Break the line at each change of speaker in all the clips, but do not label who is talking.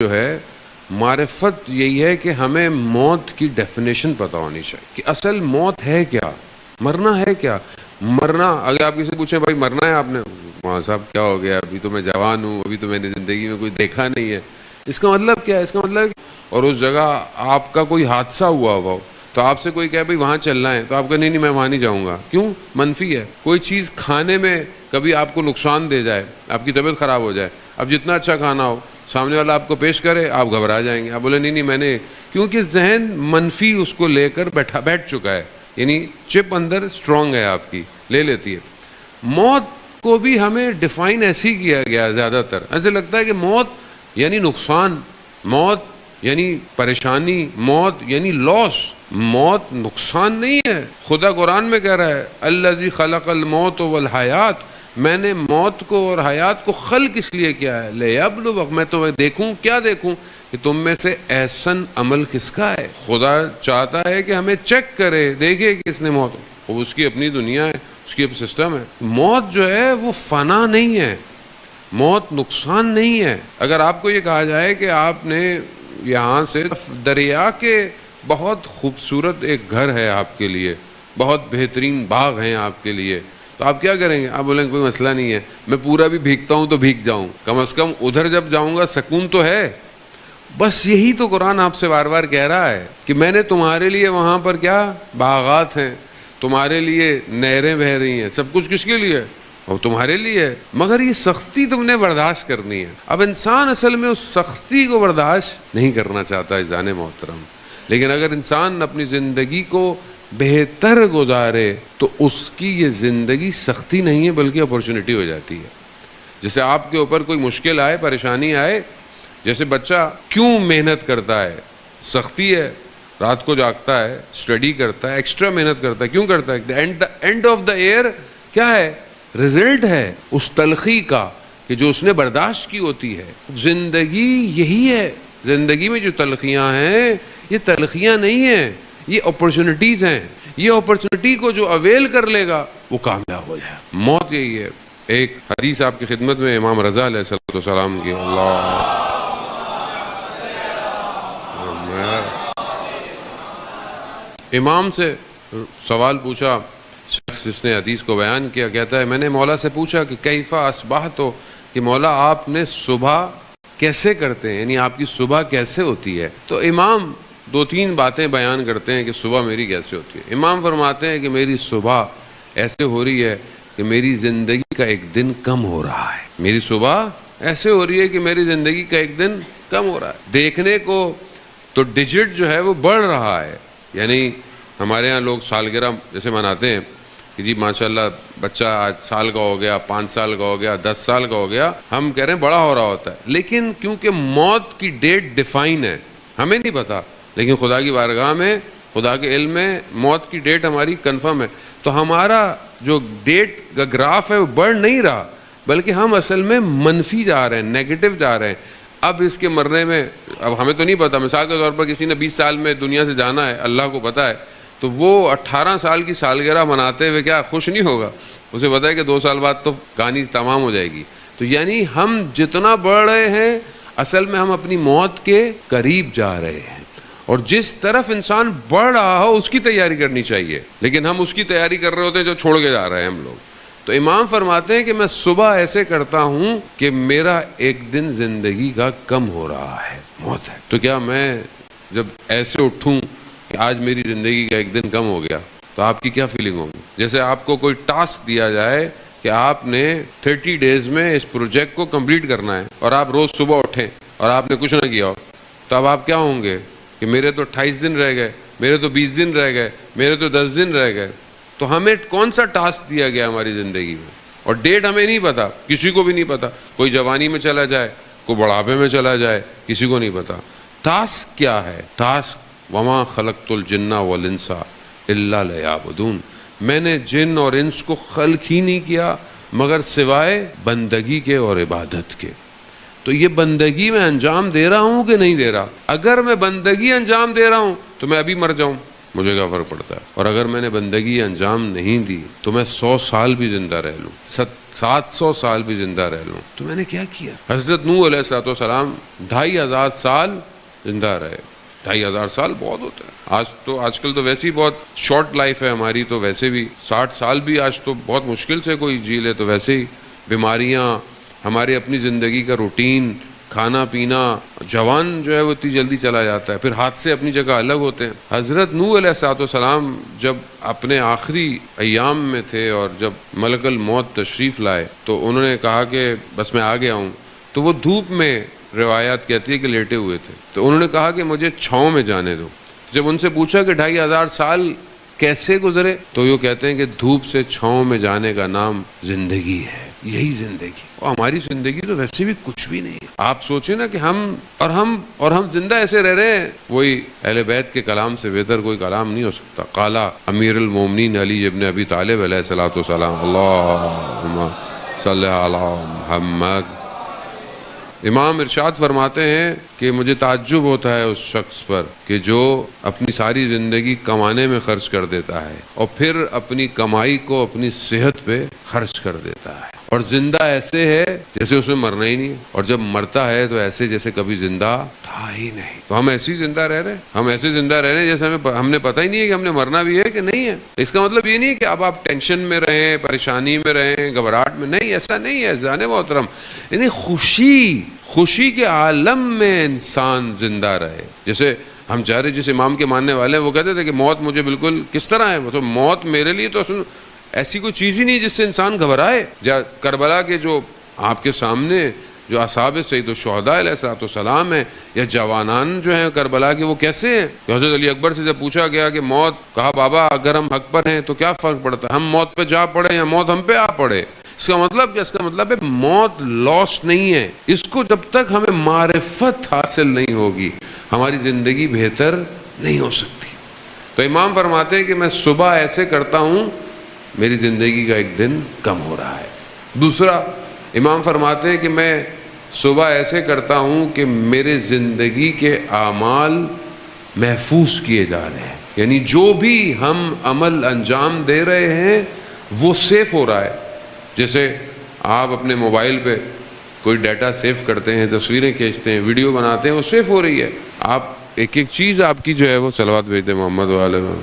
جو ہے معرفت یہی ہے کہ ہمیں موت کی ڈیفینیشن پتہ ہونی چاہیے کہ اصل موت ہے کیا، مرنا ہے کیا۔ مرنا، اگر آپ کسی سے پوچھیں بھائی مرنا ہے آپ نے، وہاں صاحب کیا ہو گیا، ابھی تو میں جوان ہوں، ابھی تو میں نے زندگی میں کوئی دیکھا نہیں ہے، اس کا مطلب کیا ہے؟ اس کا مطلب اور اس جگہ آپ کا کوئی حادثہ ہوا ہو تو آپ سے کوئی کہے بھائی وہاں چلنا ہے تو آپ کہیں نہیں میں وہاں نہیں جاؤں گا، کیوں؟ منفی ہے۔ کوئی چیز کھانے میں کبھی آپ کو نقصان دے جائے، آپ کی طبیعت خراب ہو جائے، اب جتنا اچھا کھانا ہو سامنے والا آپ کو پیش کرے آپ گھبرا جائیں گے، آپ بولے نہیں میں نے، کیونکہ ذہن منفی اس کو لے کر بیٹھ چکا ہے، یعنی چپ اندر اسٹرانگ ہے آپ کی، لے لیتی ہے۔ موت کو بھی ہمیں ڈیفائن ایسی کیا گیا، زیادہ تر ایسے لگتا ہے کہ موت یعنی نقصان، موت یعنی پریشانی، موت یعنی لاس۔ موت نقصان نہیں ہے۔ خدا قرآن میں کہہ رہا ہے الذی خلق الموت والحیات، میں نے موت کو اور حیات کو خلق اس لیے کیا ہے لیبلوک، میں تمہیں دیکھوں، کیا دیکھوں کہ تم میں سے احسن عمل کس کا ہے۔ خدا چاہتا ہے کہ ہمیں چیک کرے، دیکھے کہ اس نے موت، وہ اس کی اپنی دنیا ہے، اس کی اپنی سسٹم ہے۔ موت جو ہے وہ فنا نہیں ہے، موت نقصان نہیں ہے۔ اگر آپ کو یہ کہا جائے کہ آپ نے یہاں سے دریا کے بہت خوبصورت ایک گھر ہے آپ کے لیے، بہت بہترین باغ ہیں آپ کے لیے، تو آپ کیا کریں گے؟ آپ بولیں گے کوئی مسئلہ نہیں ہے، میں پورا بھی بھیگتا ہوں تو بھیگ جاؤں، کم از کم ادھر جب جاؤں گا سکون تو ہے۔ بس یہی تو قرآن آپ سے بار بار کہہ رہا ہے کہ میں نے تمہارے لیے وہاں پر کیا باغات ہیں، تمہارے لیے نہریں بہہ رہی ہیں، سب کچھ کس کے لیے؟ اور تمہارے لیے ہے، مگر یہ سختی تم نے برداشت کرنی ہے۔ اب انسان اصل میں اس سختی کو برداشت نہیں کرنا چاہتا عزیزان محترم، لیکن اگر انسان اپنی زندگی کو بہتر گزارے تو اس کی یہ زندگی سختی نہیں ہے بلکہ اپورچونٹی ہو جاتی ہے۔ جیسے آپ کے اوپر کوئی مشکل آئے، پریشانی آئے، جیسے بچہ کیوں محنت کرتا ہے؟ سختی ہے، رات کو جاگتا ہے، اسٹڈی کرتا ہے، ایکسٹرا محنت کرتا ہے، کیوں کرتا ہے؟ اینڈ آف دا ایئر کیا ہے؟ رزلٹ ہے اس تلخی کا کہ جو اس نے برداشت کی ہوتی ہے۔ زندگی یہی ہے، زندگی میں جو تلخیاں ہیں یہ تلخیاں نہیں ہیں، یہ اپرچونٹیز ہیں۔ یہ اپرچونٹی کو جو اویل کر لے گا وہ کامیاب ہو جائے۔ موت یہی ہے۔ ایک حدیث آپ کی خدمت میں امام رضا علیہ السلام کی، اللہ امام سے سوال پوچھا، شخص جس نے حدیث کو بیان کیا، کہتا ہے میں نے مولا سے پوچھا کہ کیفہ اصبحت، کہ مولا آپ نے صبح کیسے کرتے ہیں، یعنی آپ کی صبح کیسے ہوتی ہے؟ تو امام دو تین باتیں بیان کرتے ہیں کہ صبح میری کیسے ہوتی ہے۔ امام فرماتے ہیں کہ میری صبح ایسے ہو رہی ہے کہ میری زندگی کا ایک دن کم ہو رہا ہے۔ میری صبح ایسے ہو رہی ہے کہ میری زندگی کا ایک دن کم ہو رہا ہے۔ دیکھنے کو تو ڈیجٹ جو ہے وہ بڑھ رہا ہے، یعنی ہمارے ہاں لوگ سالگرہ جیسے مناتے ہیں کہ جی ماشاءاللہ بچہ آج سال کا ہو گیا، 5 سال کا ہو گیا، 10 سال کا ہو گیا، ہم کہہ رہے ہیں بڑا ہو رہا ہوتا ہے، لیکن کیونکہ موت کی ڈیٹ ڈیفائن ہے، ہمیں نہیں پتا، لیکن خدا کی بارگاہ میں، خدا کے علم میں موت کی ڈیٹ ہماری کنفرم ہے۔ تو ہمارا جو ڈیٹ کا گراف ہے وہ بڑھ نہیں رہا، بلکہ ہم اصل میں منفی جا رہے ہیں، نیگیٹو جا رہے ہیں۔ اب اس کے مرنے میں، اب ہمیں تو نہیں پتا، مثال کے طور پر کسی نے 20 سال میں دنیا سے جانا ہے، اللہ کو پتا ہے، تو وہ 18 سال کی سالگرہ مناتے ہوئے کیا خوش نہیں ہوگا؟ اسے پتا ہے کہ 2 سال بعد تو کہانی تمام ہو جائے گی۔ تو یعنی ہم جتنا بڑھ رہے ہیں اصل میں ہم اپنی موت کے قریب جا رہے ہیں، اور جس طرف انسان بڑھ رہا ہو اس کی تیاری کرنی چاہیے، لیکن ہم اس کی تیاری کر رہے ہوتے ہیں جو چھوڑ کے جا رہے ہیں ہم لوگ۔ تو امام فرماتے ہیں کہ میں صبح ایسے کرتا ہوں کہ میرا ایک دن زندگی کا کم ہو رہا ہے، موت ہے۔ تو کیا میں جب ایسے اٹھوں کہ آج میری زندگی کا ایک دن کم ہو گیا تو آپ کی کیا فیلنگ ہوگی؟ جیسے آپ کو کوئی ٹاسک دیا جائے کہ آپ نے 30 ڈیز میں اس پروجیکٹ کو کمپلیٹ کرنا ہے، اور آپ روز صبح اٹھیں اور آپ نے کچھ نہ کیا ہو، تو اب آپ کیا ہوں گے کہ میرے تو 28 دن رہ گئے، میرے تو 20 دن رہ گئے، میرے تو 10 دن رہ گئے۔ تو ہمیں کون سا ٹاسک دیا گیا ہماری زندگی میں؟ اور ڈیٹ ہمیں نہیں پتا، کسی کو بھی نہیں پتا، کوئی جوانی میں چلا جائے، کوئی بڑھاپے میں چلا جائے، کسی کو نہیں پتا۔ ٹاسک کیا ہے؟ ٹاسک وما خلقت الجن والانس الا لیعبدون، میں نے جن اور انس کو خلق ہی نہیں کیا مگر سوائے بندگی کے اور عبادت کے۔ تو یہ بندگی میں انجام دے رہا ہوں کہ نہیں دے رہا؟ اگر میں بندگی انجام دے رہا ہوں تو میں ابھی مر جاؤں، مجھے کیا فرق پڑتا ہے؟ اور اگر میں نے بندگی انجام نہیں دی تو میں 100 سال بھی زندہ رہ لوں، 700 سال بھی زندہ رہ لوں تو میں نے کیا کیا؟ حضرت نوح علیہ السلام 2500 سال زندہ رہے. 2500 سال بہت ہوتا ہے. آج کل تو ویسے ہی بہت شارٹ لائف ہے ہماری, تو ویسے بھی 60 سال بھی آج تو بہت مشکل سے کوئی جی لے. تو ویسے ہی بیماریاں, ہمارے اپنی زندگی کا روٹین, کھانا پینا, جوان جو ہے وہ اتنی جلدی چلا جاتا ہے, پھر حادثے اپنی جگہ الگ ہوتے ہیں. حضرت نوح علیہ السلام جب اپنے آخری ایام میں تھے اور جب ملک الموت تشریف لائے تو انہوں نے کہا کہ بس میں آ گیا ہوں. تو وہ دھوپ میں, روایات کہتی ہے کہ لیٹے ہوئے تھے, تو انہوں نے کہا کہ مجھے چھاؤں میں جانے دو. جب ان سے پوچھا کہ 2500 سال کیسے گزرے تو یہ کہتے ہیں کہ دھوپ سے چھاؤں میں جانے کا نام زندگی ہے. یہی زندگی. اور ہماری زندگی تو ویسے بھی کچھ بھی نہیں ہے. آپ سوچیں نا کہ ہم زندہ ایسے رہ رہے ہیں, وہی اہل بیت کے کلام سے بہتر کوئی کلام نہیں ہو سکتا. قالا امیر المومنین علی ابن ابی طالب علیہ الصلوۃ والسلام اللہم صلی علی محمد. امام ارشاد فرماتے ہیں کہ مجھے تعجب ہوتا ہے اس شخص پر کہ جو اپنی ساری زندگی کمانے میں خرچ کر دیتا ہے اور پھر اپنی کمائی کو اپنی صحت پہ خرچ کر دیتا ہے, اور زندہ ایسے ہے جیسے اس میں مرنا ہی نہیں ہے, اور جب مرتا ہے تو ایسے جیسے کبھی زندہ تھا ہی نہیں. تو ہم ایسے ہی زندہ رہ رہے ہیں, ہم ایسے زندہ رہ رہے ہیں جیسے ہم نے پتہ ہی نہیں ہے کہ ہم نے مرنا بھی ہے کہ نہیں ہے. اس کا مطلب یہ نہیں ہے کہ اب آپ ٹینشن میں رہیں, پریشانی میں رہیں, گھبراہٹ میں نہیں, ایسا نہیں ہے جان محترم. یعنی خوشی کے عالم میں انسان زندہ رہے. جیسے ہم چاہ رہے, جس امام کے ماننے والے ہیں وہ کہتے تھے کہ موت مجھے بالکل کس طرح ہے, وہ تو موت میرے لیے تو ایسی کوئی چیز ہی نہیں جس سے انسان گھبرائے. کربلا کے جو آپ کے سامنے جو اصحاب سید الشہداء علیہ السلام ہیں یا جوانان جو ہیں کربلا کے, وہ کیسے ہیں؟ حضرت علی اکبر سے جب پوچھا گیا کہ موت, کہا بابا اگر ہم حق پر ہیں تو کیا فرق پڑتا ہے, ہم موت پہ جا پڑے یا موت ہم پہ آ پڑے. اس کا مطلب کیا؟ اس کا مطلب ہے موت لاس نہیں ہے. اس کو جب تک ہمیں معرفت حاصل نہیں ہوگی ہماری زندگی بہتر نہیں ہو سکتی. تو امام فرماتے ہیں کہ میں صبح ایسے کرتا ہوں میری زندگی کا ایک دن کم ہو رہا ہے. دوسرا امام فرماتے ہیں کہ میں صبح ایسے کرتا ہوں کہ میرے زندگی کے اعمال محفوظ کیے جا رہے ہیں. یعنی جو بھی ہم عمل انجام دے رہے ہیں وہ سیف ہو رہا ہے. جیسے آپ اپنے موبائل پہ کوئی ڈیٹا سیو کرتے ہیں, تصویریں کھینچتے ہیں, ویڈیو بناتے ہیں, وہ سیف ہو رہی ہے. آپ ایک ایک چیز آپ کی جو ہے وہ صلوات بھیجتے ہیں محمد والے میں.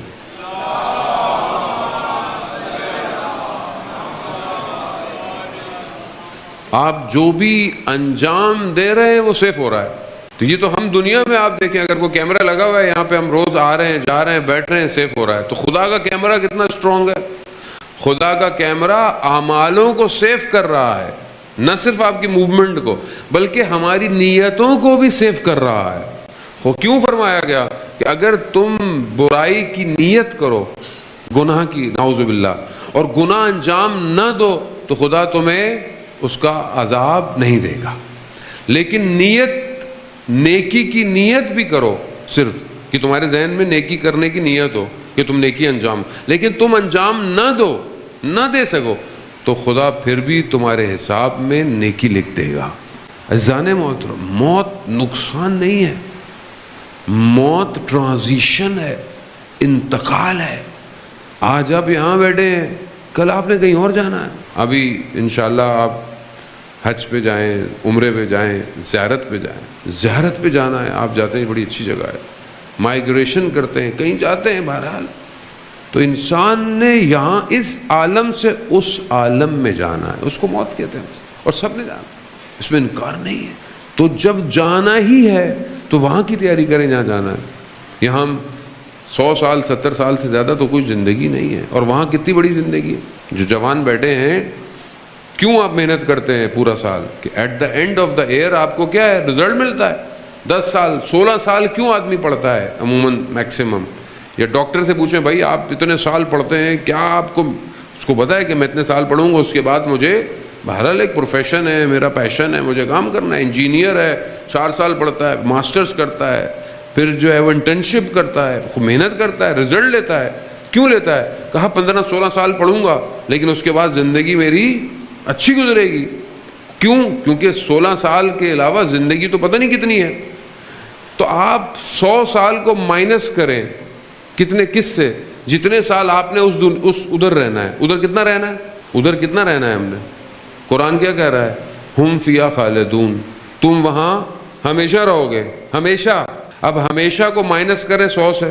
آپ جو بھی انجام دے رہے ہیں وہ سیف ہو رہا ہے. تو یہ تو ہم دنیا میں آپ دیکھیں, اگر کوئی کیمرہ لگا ہوا ہے یہاں پہ, ہم روز آ رہے ہیں, جا رہے ہیں, بیٹھ رہے ہیں, سیف ہو رہا ہے. تو خدا کا کیمرہ کتنا اسٹرانگ ہے. خدا کا کیمرہ اعمالوں کو سیف کر رہا ہے, نہ صرف آپ کی موومنٹ کو بلکہ ہماری نیتوں کو بھی سیف کر رہا ہے. کیوں فرمایا گیا کہ اگر تم برائی کی نیت کرو, گناہ کی, نعوذ باللہ, اور گناہ انجام نہ دو تو خدا تمہیں اس کا عذاب نہیں دے گا. لیکن نیکی کی نیت بھی کرو, صرف کہ تمہارے ذہن میں نیکی کرنے کی نیت ہو کہ تم نیکی انجام, لیکن تم انجام نہ دے سکو تو خدا پھر بھی تمہارے حساب میں نیکی لکھ دے گا. عزیزان محترم, موت نقصان نہیں ہے, موت ٹرانزیشن ہے, انتقال ہے. آج آپ یہاں بیٹھے ہیں, کل آپ نے کہیں اور جانا ہے. ابھی انشاءاللہ آپ حج پہ جائیں, عمرے پہ جائیں, زیارت پہ جانا ہے. آپ جاتے ہیں, بڑی اچھی جگہ ہے, مائیگریشن کرتے ہیں, کہیں جاتے ہیں. بہرحال تو انسان نے یہاں اس عالم سے اس عالم میں جانا ہے, اس کو موت کہتے ہیں, اور سب نے جانا, اس میں انکار نہیں ہے. تو جب جانا ہی ہے تو وہاں کی تیاری کریں جہاں جانا ہے. یہاں ہم 100 سال 70 سال سے زیادہ تو کوئی زندگی نہیں ہے, اور وہاں کتنی بڑی زندگی ہے. جو جوان بیٹھے ہیں, کیوں آپ محنت کرتے ہیں پورا سال کہ at the end of the year آپ کو کیا ہے, رزلٹ ملتا ہے. 10 سال 16 سال کیوں آدمی پڑھتا ہے عموماً میکسیمم, یا ڈاکٹر سے پوچھیں بھائی آپ اتنے سال پڑھتے ہیں, کیا آپ کو اس کو پتا ہے کہ میں اتنے سال پڑھوں گا, اس کے بعد مجھے بہرحال ایک پروفیشن ہے, میرا پیشن ہے, مجھے کام کرنا ہے. انجینئر ہے, 4 سال پڑھتا ہے, ماسٹرز کرتا ہے, پھر جو ہے وہ انٹرنشپ کرتا ہے, محنت کرتا ہے, رزلٹ لیتا ہے. کیوں لیتا ہے؟ کہا 15-16 سال پڑھوں گا لیکن اس کے بعد زندگی میری اچھی گزرے گی. کیوں؟ کیونکہ 16 سال کے علاوہ زندگی تو پتہ نہیں کتنی ہے. تو آپ 100 سال کو مائنس کریں, کس سے؟ جتنے سال آپ نے ادھر رہنا ہے. ادھر کتنا رہنا ہے ہم نے قرآن کیا کہہ رہا ہے؟ ہم فیہا خالدون، تم وہاں ہمیشہ رہو گے، ہمیشہ۔ اب ہمیشہ کو مائنس کریں 100 سے،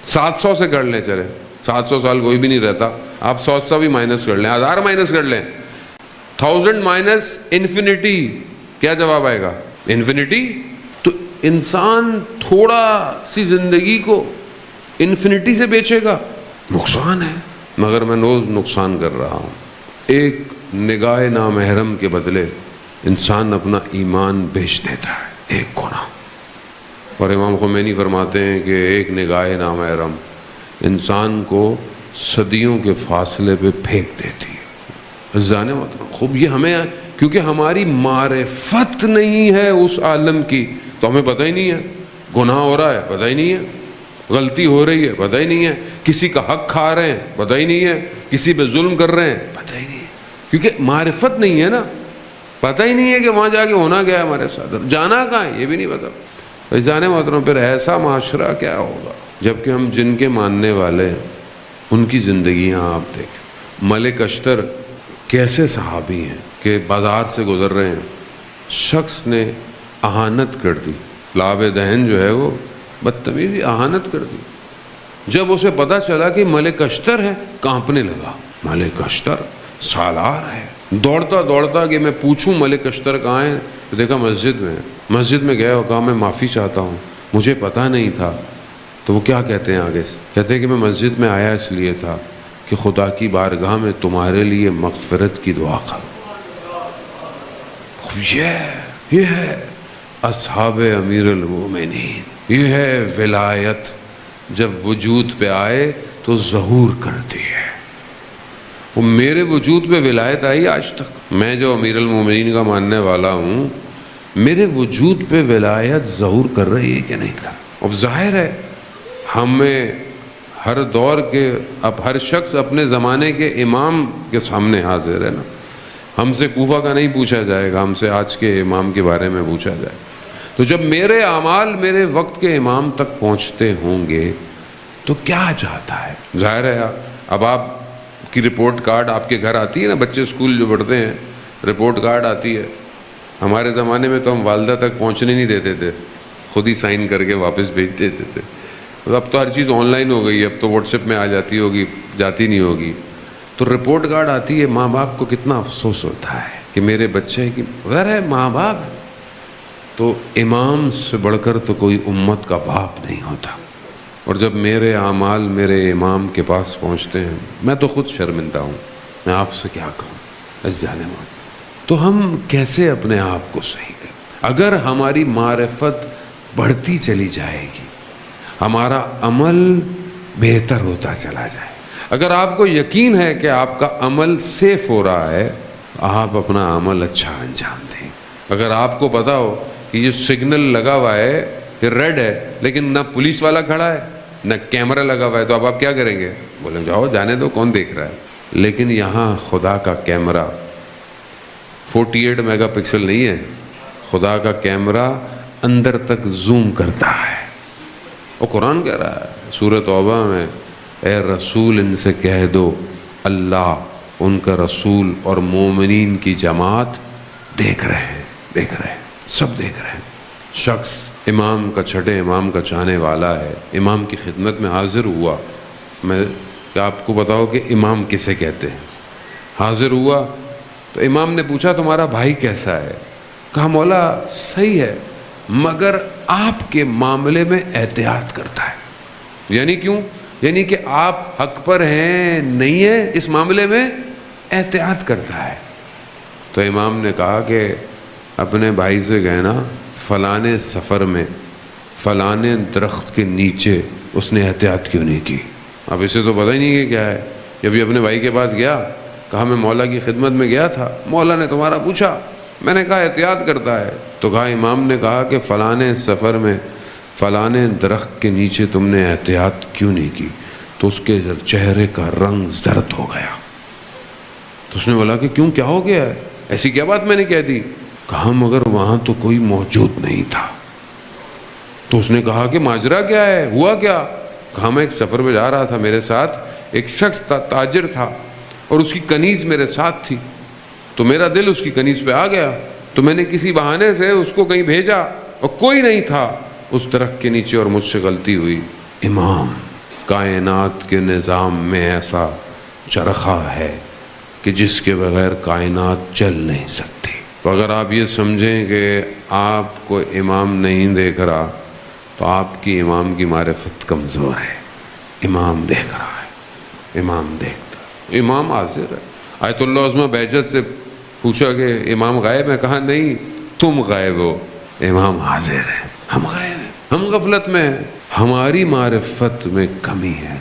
700 سے کر لیں، چلیں 700 سال کوئی بھی نہیں رہتا، آپ 100 بھی مائنس کر لیں، 1000 مائنس کر لیں، 1000 مائنس انفینٹی، کیا جواب آئے گا؟ انفینٹی۔ تو انسان تھوڑا سی زندگی کو انفینٹی سے بیچے گا، نقصان ہے۔ مگر میں روز نقصان کر رہا ہوں۔ ایک نگاہ نامحرم کے بدلے انسان اپنا ایمان بیچ دیتا ہے، ایک گناہ۔ اور امام خمینی فرماتے ہیں کہ ایک نگاہ نامحرم انسان کو صدیوں کے فاصلے پہ پھینک دیتی ہے۔ عزیزان محترم، خوب یہ ہمیں، کیونکہ ہماری معرفت نہیں ہے اس عالم کی، تو ہمیں پتہ ہی نہیں ہے گناہ ہو رہا ہے، پتہ ہی نہیں ہے غلطی ہو رہی ہے، پتہ ہی نہیں ہے کسی کا حق کھا رہے ہیں، پتہ ہی نہیں ہے کسی پہ ظلم کر رہے ہیں، پتہ ہی نہیں ہے، کیونکہ معرفت نہیں ہے نا، پتہ ہی نہیں ہے کہ وہاں جا کے ہونا کیا ہے ہمارے ساتھ، جانا کہاں ہے یہ بھی نہیں پتا۔ عزیزان محترم، پھر ایسا معاشرہ کیا ہوگا جبکہ ہم جن کے ماننے والے ہیں ان کی زندگیاں آپ دیکھیں۔ ملک اشتر کیسے صحابی ہیں کہ بازار سے گزر رہے ہیں، شخص نے اہانت کر دی، لاب دہن جو ہے وہ بدتمیزی اہانت کر دی۔ جب اسے پتا چلا کہ ملک اشتر ہے، کانپنے لگا، ملک اشتر سالار ہے، دوڑتا دوڑتا کہ میں پوچھوں ملک اشتر کہاں ہے، تو دیکھا مسجد میں ہے۔ مسجد میں گیا اور کہا میں معافی چاہتا ہوں، مجھے پتہ نہیں تھا۔ تو وہ کیا کہتے ہیں آگے سے؟ کہتے ہیں کہ میں مسجد میں آیا اس لیے تھا کہ خدا کی بارگاہ میں تمہارے لیے مغفرت کی دعا کروں۔ یہ ہے اصحاب امیر المومنین، یہ ہے ولایت، جب وجود پہ آئے تو ظہور کرتی ہے۔ وہ میرے وجود پہ ولایت آئی آج تک، میں جو امیر المومنین کا ماننے والا ہوں، میرے وجود پہ ولایت ظہور کر رہی ہے کہ نہیں کر۔ اب ظاہر ہے ہمیں ہر دور کے، اب ہر شخص اپنے زمانے کے امام کے سامنے حاضر ہے نا، ہم سے کوفہ کا نہیں پوچھا جائے گا، ہم سے آج کے امام کے بارے میں پوچھا جائے گا۔ تو جب میرے اعمال میرے وقت کے امام تک پہنچتے ہوں گے تو کیا چاہتا ہے؟ ظاہر ہے اب آپ کی رپورٹ کارڈ آپ کے گھر آتی ہے نا، بچے اسکول جو پڑھتے ہیں رپورٹ کارڈ آتی ہے۔ ہمارے زمانے میں تو ہم والدہ تک پہنچنے نہیں دیتے تھے، خود ہی سائن کر کے واپس بھیج دیتے تھے۔ اب تو ہر چیز آن لائن ہو گئی ہے، اب تو واٹس ایپ میں آ جاتی ہوگی، جاتی نہیں ہوگی۔ تو رپورٹ کارڈ آتی ہے، ماں باپ کو کتنا افسوس ہوتا ہے کہ میرے بچے کی غیر ہے ماں باپ، تو امام سے بڑھ کر تو کوئی امت کا باپ نہیں ہوتا۔ اور جب میرے اعمال میرے امام کے پاس پہنچتے ہیں، میں تو خود شرمندہ ہوں، میں آپ سے کیا کہوں عزیزان محترم۔ تو ہم کیسے اپنے آپ کو صحیح کریں؟ اگر ہماری معرفت بڑھتی چلی جائے گی، ہمارا عمل بہتر ہوتا چلا جائے۔ اگر آپ کو یقین ہے کہ آپ کا عمل سیف ہو رہا ہے، آپ اپنا عمل اچھا انجام دیں۔ اگر آپ کو پتا ہو کہ یہ سگنل لگا ہوا ہے، یہ ریڈ ہے، لیکن نہ پولیس والا کھڑا ہے نہ کیمرہ لگا ہوا ہے، تو اب آپ کیا کریں گے؟ بولیں جاؤ جانے دو، کون دیکھ رہا ہے۔ لیکن یہاں خدا کا کیمرہ 48 میگا پکسل نہیں ہے، خدا کا کیمرہ اندر تک زوم کرتا ہے۔ اور قرآن کہہ رہا ہے سورۃ توبہ میں، اے رسول ان سے کہہ دو اللہ، ان کا رسول اور مومنین کی جماعت دیکھ رہے ہیں، دیکھ رہے ہیں، سب دیکھ رہے ہیں۔ شخص امام کا، چھٹے امام کا چاہنے والا ہے، امام کی خدمت میں حاضر ہوا، میں آپ کو بتاؤ کہ امام کسے کہتے ہیں، حاضر ہوا تو امام نے پوچھا تمہارا بھائی کیسا ہے؟ کہا مولا صحیح ہے مگر آپ کے معاملے میں احتیاط کرتا ہے۔ یعنی کیوں؟ یعنی کہ آپ حق پر ہیں نہیں ہیں، اس معاملے میں احتیاط کرتا ہے۔ تو امام نے کہا کہ اپنے بھائی سے کہنا فلانے سفر میں فلانے درخت کے نیچے اس نے احتیاط کیوں نہیں کی۔ اب اسے تو پتہ ہی نہیں کہ کیا ہے۔ جب یہ اپنے بھائی کے پاس گیا، کہا میں مولا کی خدمت میں گیا تھا، مولا نے تمہارا پوچھا، میں نے کہا احتیاط کرتا ہے۔ تو کہا امام نے کہا کہ فلانے سفر میں فلانے درخت کے نیچے تم نے احتیاط کیوں نہیں کی؟ تو اس کے چہرے کا رنگ زرد ہو گیا۔ تو اس نے بولا کہ کیوں، کیا ہو گیا ہے؟ ایسی کیا بات میں نے کہہ دی؟ کہا مگر وہاں تو کوئی موجود نہیں تھا۔ تو اس نے کہا کہ ماجرا کیا ہے، ہوا کیا؟ کہا میں ایک سفر پہ جا رہا تھا، میرے ساتھ ایک شخص تھا، تاجر تھا، اور اس کی کنیز میرے ساتھ تھی۔ تو میرا دل اس کی کنیز پہ آ گیا، تو میں نے کسی بہانے سے اس کو کہیں بھیجا اور کوئی نہیں تھا اس درخت کے نیچے اور مجھ سے غلطی ہوئی۔ امام کائنات کے نظام میں ایسا چرخہ ہے کہ جس کے بغیر کائنات چل نہیں سکتی۔ تو اگر آپ یہ سمجھیں کہ آپ کو امام نہیں دیکھ رہا تو آپ کی امام کی معرفت کمزور ہے۔ امام دیکھ رہا ہے، امام دیکھتا ہے، امام حاضر ہے۔ آیت اللہ عظمہ بہجت سے پوچھا کہ امام غائب ہے؟ کہا نہیں، تم غائب ہو، امام حاضر ہے۔ ہم غائب ہیں، ہم غفلت میں ہیں، ہماری معرفت میں کمی ہے۔